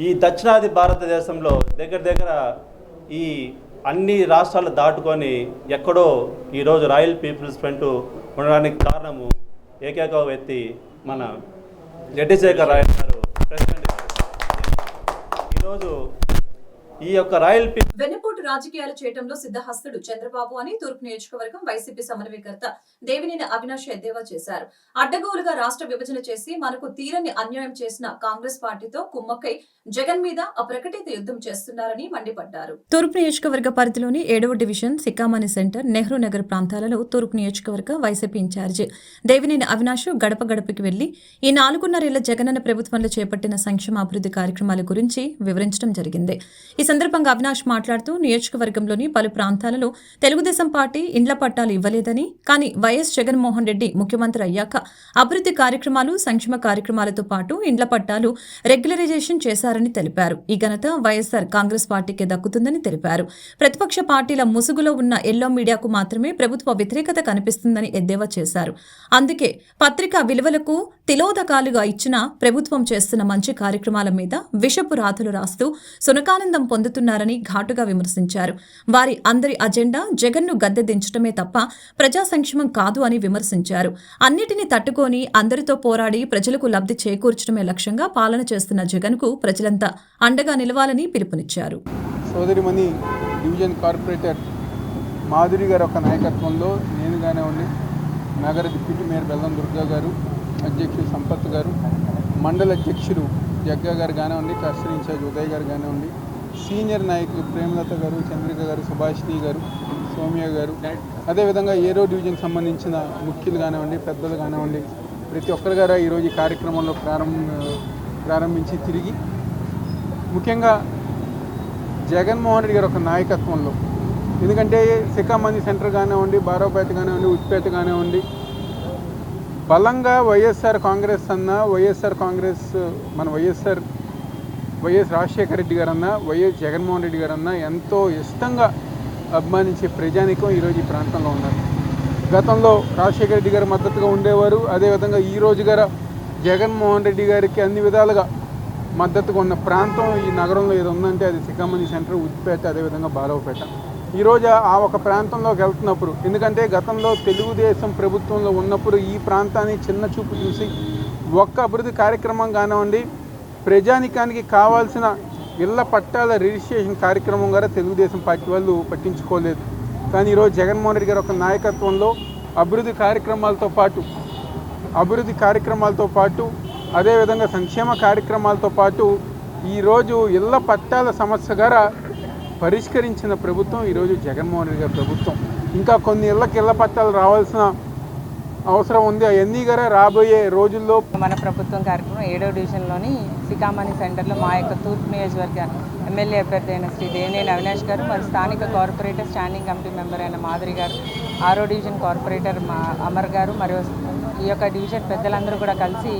ఈ దక్షిణాది భారతదేశంలో దగ్గర ఈ అన్ని రాష్ట్రాలు దాటుకొని ఎక్కడో ఈరోజు రాయల్ పీపుల్స్ ఫ్రంట్ ఉండడానికి కారణము ఏకైక వ్యక్తి మన రెడ్డిశేఖర్ రాయల్ గారు, ప్రెసిడెంట్. ఈరోజు ఈ యొక్క రాయల్ వెన్నపోటు రాజకీయాలు చేయడంలో సిద్ధహస్తుడు చంద్రబాబు అని తూర్పు నియోజకవర్గం వైసీపీ సమన్వయకర్త దేవినేని అవినాష్ ఎద్దేవా చేశారు. అడ్డగోలుగా రాష్ట్ర విభజన చేసి మనకు తీరని అన్యాయం చేసిన కాంగ్రెస్ పార్టీతో కుమ్మక్కై జగన్ మీద అప్రకటిత యుద్ధం చేస్తున్నారని మండిపడ్డారు. తూర్పు నియోజకవర్గ పరిధిలోని 7వ డివిజన్ సికామణి సెంటర్, నెహ్రూ నగర్ ప్రాంతాలలో తూర్పు నియోజకవర్గ వైసీపీ ఇన్ఛార్జి దేవినేని అవినాష్ గడప గడపకి వెళ్లి ఈ 4.5 జగనన్న ప్రభుత్వంలో చేపట్టిన సంక్షేమ అభివృద్ధి కార్యక్రమాల గురించి వివరించడం జరిగింది. ఈ సందర్భంగా అవినాష్ మాట్లాడుతూ నియోజకవర్గంలోని పలు ప్రాంతాలలో తెలుగుదేశం పార్టీ ఇండ్ల పట్టాలు ఇవ్వలేదని, కానీ వైఎస్ జగన్మోహన్ రెడ్డి ముఖ్యమంత్రి అయ్యాక అభివృద్ధి కార్యక్రమాలు, సంక్షేమ కార్యక్రమాలతో పాటు ఇండ్ల పట్టాలు రెగ్యులరైజేషన్ చేశారని తెలిపారు. ఈ ఘనత వైఎస్ఆర్ కాంగ్రెస్ పార్టీకే దక్కుతుందని తెలిపారు. ప్రతిపక్ష పార్టీల ముసుగులో ఉన్న ఎల్లో మీడియాకు మాత్రమే ప్రభుత్వ వ్యతిరేకత కనిపిస్తుందని ఎద్దేవా చేశారు. అందుకే పత్రికా విలువలకు తిలోదకాలుగా ఇచ్చిన ప్రభుత్వం చేస్తున్న మంచి కార్యక్రమాల మీద విషపు రాతలు రాస్తూ సునకానందం పొందుతున్నారని ఘాటుగా విమర్శించారు. వారి అందరి అజెండా జగన్ను గద్దె దించడమే తప్ప ప్రజా సంక్షేమం కాదు అని విమర్శించారు. అన్నిటినీ తట్టుకొని అందరితో పోరాడి ప్రజలకు లబ్ధి చేకూర్చడమే లక్ష్యంగా పాలన చేస్తున్న జగన్కు ప్రజలంతా అండగా నిలవాలని పిలుపునిచ్చారు. సోదరిమణి డివిజన్ కార్పొరేటర్ మాధురి గారి ఒక నాయకత్వంలో నేను కానివ్వండి, నగర డిప్యూటీ మేయర్ బెల్లం దుర్గా గారు, అధ్యక్షుడు సంపత్ గారు, మండల అధ్యక్షుడు జగ్గా గారు కానివ్వండి, క్లస్టర్ ఇన్ఛార్జ్ ఉదయ్ గారు కానివ్వండి, సీనియర్ నాయకులు ప్రేమలత గారు, చంద్రిక గారు, సుభాషిణి గారు, సౌమ్య గారు, అదేవిధంగా 7వ డివిజన్ సంబంధించిన ముఖ్యులు కానివ్వండి, పెద్దలు కానివ్వండి, ప్రతి ఒక్కరి గారు ఈరోజు ఈ కార్యక్రమంలో ప్రారంభించి తిరిగి ముఖ్యంగా జగన్మోహన్ రెడ్డి గారు ఒక నాయకత్వంలో, ఎందుకంటే సికామణి సెంటర్ కానివ్వండి, బారాపేట కానివ్వండి, ఉత్పేట కానివ్వండి, బలంగా వైఎస్ఆర్ కాంగ్రెస్ అన్న, వైఎస్ఆర్ కాంగ్రెస్ మన వైఎస్ రాజశేఖర రెడ్డి గారన్నా, వైఎస్ జగన్మోహన్ రెడ్డి గారన్నా ఎంతో ఇష్టంగా అభిమానించే ప్రజానికం ఈరోజు ఈ ప్రాంతంలో ఉన్నారు. గతంలో రాజశేఖర రెడ్డి గారు మద్దతుగా ఉండేవారు. అదేవిధంగా ఈ రోజు గారు జగన్మోహన్ రెడ్డి గారికి అన్ని విధాలుగా మద్దతుగా ఉన్న ప్రాంతం ఈ నగరంలో ఏదో ఉందంటే అది సికామణి సెంటర్, ఉత్పేట, అదేవిధంగా బాలవపేట. ఈరోజు ఆ ఒక ప్రాంతంలోకి వెళ్తున్నప్పుడు, ఎందుకంటే గతంలో తెలుగుదేశం ప్రభుత్వంలో ఉన్నప్పుడు ఈ ప్రాంతాన్ని చిన్న చూపు చూసి ఒక్క అభివృద్ధి కార్యక్రమం కానివ్వండి, ప్రజానికానికి కావాల్సిన ఇళ్ల పట్టాల రిజిస్ట్రేషన్ కార్యక్రమం కూడా తెలుగుదేశం పార్టీ వాళ్ళు పట్టించుకోలేదు. కానీ ఈరోజు జగన్మోహన్ రెడ్డి గారి ఒక నాయకత్వంలో అభివృద్ధి కార్యక్రమాలతో పాటు అదేవిధంగా సంక్షేమ కార్యక్రమాలతో పాటు ఈరోజు ఇళ్ల పట్టాల సమస్య గారా పరిష్కరించిన ప్రభుత్వం ఈరోజు జగన్మోహన్ రెడ్డి గారి ప్రభుత్వం. ఇంకా కొన్ని ఇళ్ల పట్టాలు రావాల్సిన అవసరం ఉంది. అవన్నీ గారా రాబోయే రోజుల్లో మన ప్రభుత్వం కార్యక్రమం 7వ డివిజన్లోని సికామణి సెంటర్లో మా యొక్క తూర్పు నియోజకవర్గ ఎమ్మెల్యే అభ్యర్థి అయిన శ్రీ దేవినేని అవినాష్ గారు, మరి స్థానిక కార్పొరేటర్ స్టాండింగ్ కమిటీ మెంబర్ అయిన మాధురి గారు, 6వ డివిజన్ కార్పొరేటర్ అమర్ గారు, మరియు ఈ యొక్క డివిజన్ పెద్దలందరూ కూడా కలిసి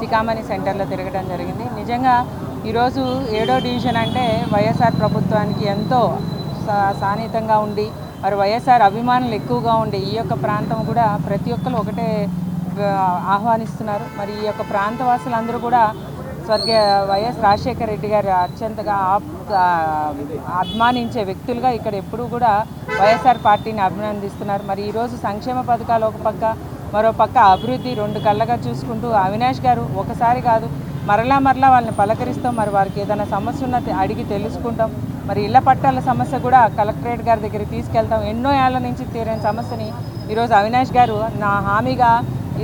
సికామణి సెంటర్లో తిరగడం జరిగింది. నిజంగా ఈరోజు 7వ డివిజన్ అంటే వైఎస్ఆర్ ప్రభుత్వానికి ఎంతో సాన్నిహితంగా ఉండి, మరి వైఎస్ఆర్ అభిమానులు ఎక్కువగా ఉండి ఈ యొక్క ప్రాంతం కూడా ప్రతి ఒక్కరు ఒకటే ఆహ్వానిస్తున్నారు. మరి ఈ యొక్క ప్రాంతవాసులందరూ కూడా స్వర్గీయ వైఎస్ రాజశేఖర రెడ్డి గారు అత్యంతగా అభిమానించే వ్యక్తులుగా ఇక్కడ ఎప్పుడూ కూడా వైఎస్ఆర్ పార్టీని అభినందిస్తున్నారు. మరి ఈరోజు సంక్షేమ పథకాలు ఒక పక్క, మరో పక్క అభివృద్ధి రెండు కళ్ళగా చూసుకుంటూ అవినాష్ గారు ఒకసారి కాదు మరలా వాళ్ళని పలకరిస్తాం, మరి వారికి ఏదైనా సమస్య ఉన్నది అడిగి తెలుసుకుంటాం. మరి ఇళ్ల పట్టాల సమస్య కూడా కలెక్టరేట్ గారి దగ్గరికి తీసుకెళ్తాం. ఎన్నో ఏళ్ల నుంచి తీరని సమస్యని ఈరోజు అవినాష్ గారు నా హామీగా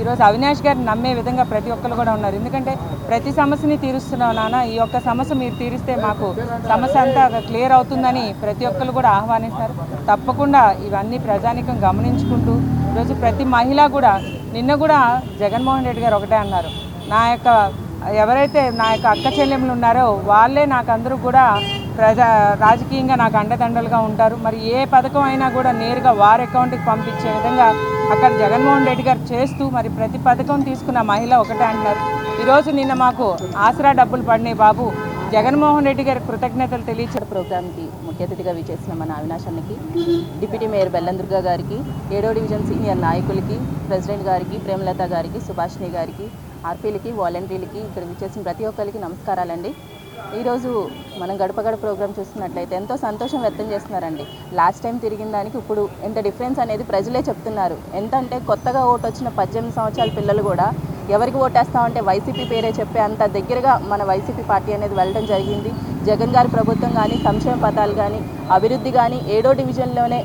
ఈరోజు అవినాష్ గారిని నమ్మే విధంగా ప్రతి ఒక్కరు కూడా ఉన్నారు. ఎందుకంటే ప్రతి సమస్యని తీరుస్తున్నాం నాన్న, ఈ ఒక్క సమస్య మీరు తీరిస్తే మాకు సమస్య అంతా క్లియర్ అవుతుందని ప్రతి ఒక్కరు కూడా ఆహ్వానిస్తారు. తప్పకుండా ఇవన్నీ ప్రజానికం గమనించుకుంటూ ఈరోజు ప్రతి మహిళ కూడా నిన్న కూడా జగన్మోహన్ రెడ్డి గారు ఒకటే అన్నారు, ఎవరైతే నా యొక్క అక్క చెల్లెములు ఉన్నారో వాళ్ళే నాకు అందరూ కూడా రాజకీయంగా నాకు అండదండలుగా ఉంటారు. మరి ఏ పథకం అయినా కూడా నేరుగా వారి అకౌంట్కి పంపించే విధంగా అక్కడ జగన్మోహన్ రెడ్డి గారు చేస్తూ మరి ప్రతి పథకం తీసుకున్న మహిళ ఒకటే అంటున్నారు. ఈరోజు నిన్న మాకు ఆసరా డబ్బులు పడినాయి బాబు, జగన్మోహన్ రెడ్డి గారికి కృతజ్ఞతలు తెలియచేయడం. ప్రోగ్రామ్కి ముఖ్య అతిథిగా విచ్చేసిన మన అవినాష్ అన్నకి, డిప్యూటీ మేయర్ బెల్లందుర్గ గారికి, 7వ డివిజన్ సీనియర్ నాయకులకి, ప్రెసిడెంట్ గారికి, ప్రేమలత గారికి, సుభాష్ని గారికి, ఆర్పీలకి, వాలంటీర్లకి, ఇక్కడ విచ్చేసిన ప్రతి ఒక్కరికి నమస్కారాలండి. ఈరోజు మనం గడప గడప ప్రోగ్రామ్ చూస్తున్నట్లయితే ఎంతో సంతోషం వ్యక్తం చేస్తున్నారండి. లాస్ట్ టైం తిరిగిన దానికి ఇప్పుడు ఎంత డిఫరెన్స్ అనేది ప్రజలే చెప్తున్నారు. ఎంత అంటే కొత్తగా ఓటు వచ్చిన 18 సంవత్సరాల పిల్లలు కూడా ఎవరికి ఓటేస్తామంటే వైసీపీ పేరే చెప్పే అంత దగ్గరగా మన వైసీపీ పార్టీ అనేది వెళ్ళడం జరిగింది. జగన్ గారి ప్రభుత్వం కానీ, సంక్షేమ పథకాలు కానీ, అభివృద్ధి కానీ 7వ డివిజన్లోనే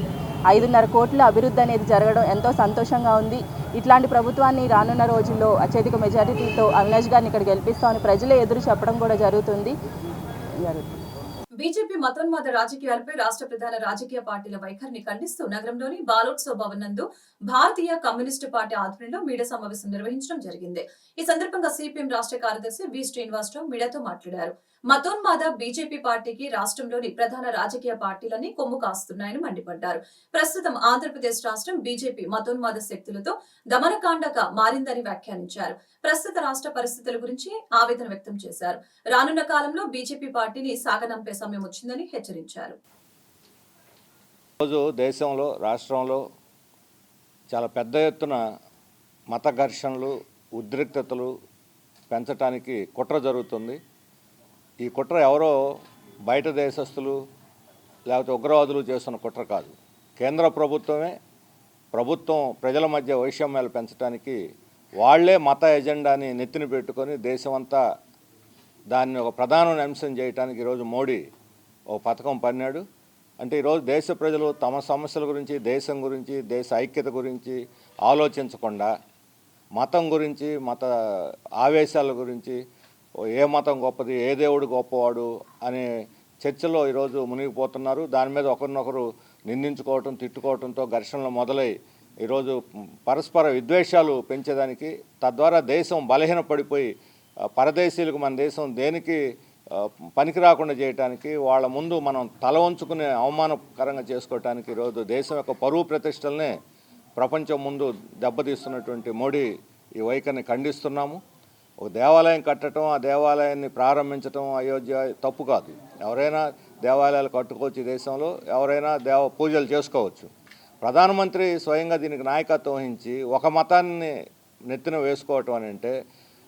5.5 కోట్ల అభివృద్ధి అనేది జరగడం ఎంతో సంతోషంగా ఉంది. ఇట్లాంటి ప్రభుత్వాన్ని రానున్న రోజుల్లో అత్యధిక మెజారిటీతో అవినాష్ గారిని ఇక్కడ గెలిపిస్తామని ప్రజలే ఎదురు చెప్పడం కూడా జరుగుతుంది. బీజేపీ మతోన్మాద రాజకీయాలపై రాష్ట్ర ప్రధాన రాజకీయ పార్టీల వైఖరిని ఖండిస్తూ నగరంలోని బాలోత్సవ భవన్ నందు భారతీయ కమ్యూనిస్టు పార్టీ ఆధ్వర్యంలో మీడియా సమావేశం నిర్వహించడం జరిగింది. ఈ సందర్భంగా సిపిఎం రాష్ట్ర కార్యదర్శి వి శ్రీనివాసరావు మీడియాతో మాట్లాడారు. మతోన్మాద బీజేపీ పార్టీకి రాష్ట్రంలోని ప్రధాన రాజకీయ పార్టీలన్నీ కొమ్ము కాస్తున్నాయని మండిపడ్డారు. ప్రస్తుతం ఆంధ్రప్రదేశ్ రాష్ట్రం బీజేపీ మతోన్మాద శక్తులతో దమనకాండగా మారిందని వ్యాఖ్యానించారు. ప్రస్తుత రాష్ట్ర పరిస్థితుల గురించి ఆవేదన వ్యక్తం చేశారు. రానున్న కాలంలో బీజేపీ పార్టీని సాగనంపే సమయం వచ్చిందని హెచ్చరించారు. రోజు దేశంలో, రాష్ట్రంలో చాలా పెద్ద ఎత్తున మత ఘర్షణలు, ఉద్రిక్తతలు పెంచడానికి కుట్ర జరుగుతుంది. ఈ కుట్ర ఎవరో బయట దేశస్తులు లేకపోతే ఉగ్రవాదులు చేస్తున్న కుట్ర కాదు. కేంద్ర ప్రభుత్వం ప్రజల మధ్య వైషమ్యాలు పెంచడానికి వాళ్లే మత ఎజెండాని నెత్తిన పెట్టుకొని దేశమంతా దాన్ని ఒక ప్రధాన అంశం చేయడానికి ఈరోజు మోడీ ఒక పథకం పన్నాడు. అంటే ఈరోజు దేశ ప్రజలు తమ సమస్యల గురించి, దేశం గురించి, దేశ ఐక్యత గురించి ఆలోచించకుండా మతం గురించి, మత ఆవేశాల గురించి, ఏ మతం గొప్పది, ఏ దేవుడు గొప్పవాడు అనే చర్చలో ఈరోజు మునిగిపోతున్నారు. దాని మీద ఒకరినొకరు నిందించుకోవటం, తిట్టుకోవడంతో ఘర్షణలు మొదలై ఈరోజు పరస్పర విద్వేషాలు పెంచేదానికి, తద్వారా దేశం బలహీనపడిపోయి పరదేశీయులకు మన దేశం దేనికి పనికి రాకుండా చేయడానికి, వాళ్ళ ముందు మనం తల వంచుకునే అవమానకరంగా చేసుకోవటానికి ఈరోజు దేశం యొక్క పరువు ప్రతిష్టలనే ప్రపంచం ముందు దెబ్బతీస్తున్నటువంటి మోడీ ఈ వైఖరిని ఖండిస్తున్నాము. ఒక దేవాలయం కట్టడం, ఆ దేవాలయాన్ని ప్రారంభించడం అయోధ్య తప్పు కాదు. ఎవరైనా దేవాలయాలు కట్టుకోవచ్చు, ఈ దేశంలో ఎవరైనా పూజలు చేసుకోవచ్చు. ప్రధానమంత్రి స్వయంగా దీనికి నాయకత్వం వహించి ఒక మతాన్ని నెత్తిన వేసుకోవటం అని అంటే,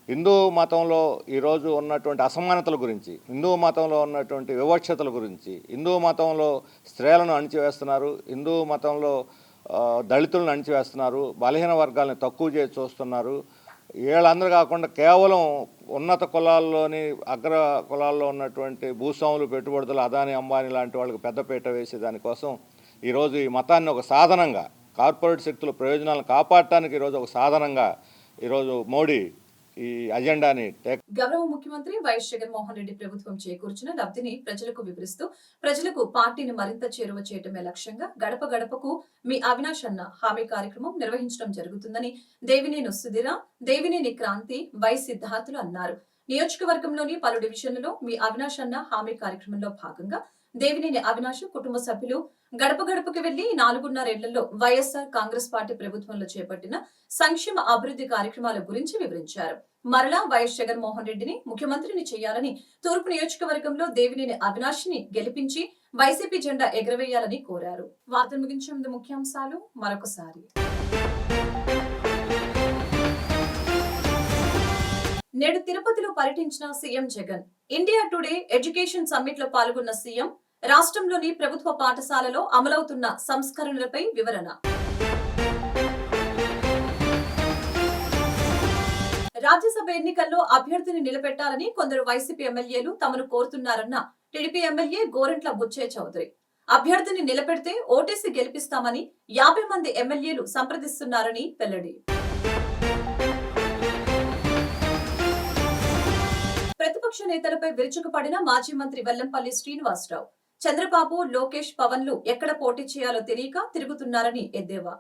హిందూ మతంలో ఈరోజు ఉన్నటువంటి అసమానతల గురించి, హిందూ మతంలో ఉన్నటువంటి వివక్షతల గురించి, హిందూ మతంలో స్త్రీలను అణిచివేస్తున్నారు, హిందూ మతంలో దళితులను అణిచివేస్తున్నారు, బలహీన వర్గాలను తక్కువ చేసి చూస్తున్నారు. వీళ్ళందరూ కాకుండా కేవలం ఉన్నత కులాల్లోని అగ్ర కులాల్లో ఉన్నటువంటి భూస్వాములు, పెట్టుబడులు, అదాని అంబానీ లాంటి వాళ్ళకి పెద్దపీట వేసే దానికోసం ఈరోజు ఈ మతాన్ని ఒక సాధనంగా, కార్పొరేట్ శక్తుల ప్రయోజనాలను కాపాడటానికి ఈరోజు ఒక సాధనంగా ఈరోజు మోడీ ఈ అజెండాని గౌరవ ముఖ్యమంత్రి వైఎస్ జగన్మోహన్ రెడ్డి ప్రభుత్వం చేకూర్చిన లబ్ధిని ప్రజలకు వివరిస్తూ ప్రజలకు పార్టీని మరింత చేరువ చేయటమే లక్ష్యంగా గడప గడపకు మీ అవినాష్ అన్న హామీ కార్యక్రమం నిర్వహించడం జరుగుతుందని దేవినేని సుధీర, దేవినేని క్రాంతి, వై సిద్ధార్థులు అన్నారు. నియోజకవర్గంలోని పలు డివిజన్లలో మీ అవినాష్ అన్న హామీ కార్యక్రమంలో భాగంగా దేవినేని అవినాష్ కుటుంబ సభ్యులు గడప గడపకి వెళ్లి 4.5 ఏళ్లలో వైఎస్ఆర్ కాంగ్రెస్ పార్టీ ప్రభుత్వంలో చేపట్టిన సంక్షేమ అభివృద్ధి కార్యక్రమాల గురించి వివరించారు. మరలా వైఎస్ జగన్మోహన్ రెడ్డిని ముఖ్యమంత్రిని చేయాలని, తూర్పు నియోజకవర్గంలో దేవినేని అవినాష్ ని గెలిపించి వైసీపీ జెండా ఎగరవేయాలని కోరారు. వార్తలు ముగించే ముందు ముఖ్యాంశాలు మరొకసారి. నేడు తిరుపతిలో పర్యటించిన CM Jagan. India today education summit లో పాల్గొన్న సీఎం రాష్ట్రంలోని ప్రభుత్వ పాఠశాలలో అమలవుతున్న సంస్కరణలపై వివరణ. రాజ్యసభ ఎన్నికల్లో అభ్యర్థిని నిలబెట్టాలని కొందరు వైసీపీ ఎమ్మెల్యేలు తమను కోరుతున్నారన్న టీడీపీ ఎమ్మెల్యే గోరంట్ల బుచ్చయ్య చౌదరి. అభ్యర్థిని నిలబెడితే ఓటేసి గెలిపిస్తామని 50 మంది ఎమ్మెల్యేలు సంప్రదిస్తున్నారని వెల్లడి. ప్రతిపక్ష నేతలపై విరుచుకుపడిన మాజీ మంత్రి వెల్లంపల్లి శ్రీనివాసరావు. చంద్రబాబు, లోకేష్, పవన్లు ఎక్కడ పోటీ చేయాలో తెలియక తిరుగుతున్నారని ఎద్దేవా.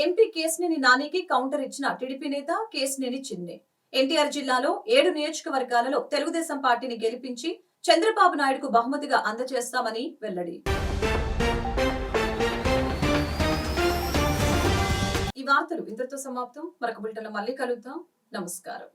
ఎంపీ కేశినేని నానికి కౌంటర్ ఇచ్చిన టీడీపీ నేత కేశినేని చిన్ని. ఎన్టీఆర్ జిల్లాలో 7 నియోజకవర్గాలలో తెలుగుదేశం పార్టీని గెలిపించి చంద్రబాబు నాయుడుకు బహుమతిగా అందజేస్తామని వెల్లడి. ఈ వార్తలు ఇంతటితో సమాప్తం. మరొక బులెటిన్లో మళ్ళీ కలుద్దాం. నమస్కారం.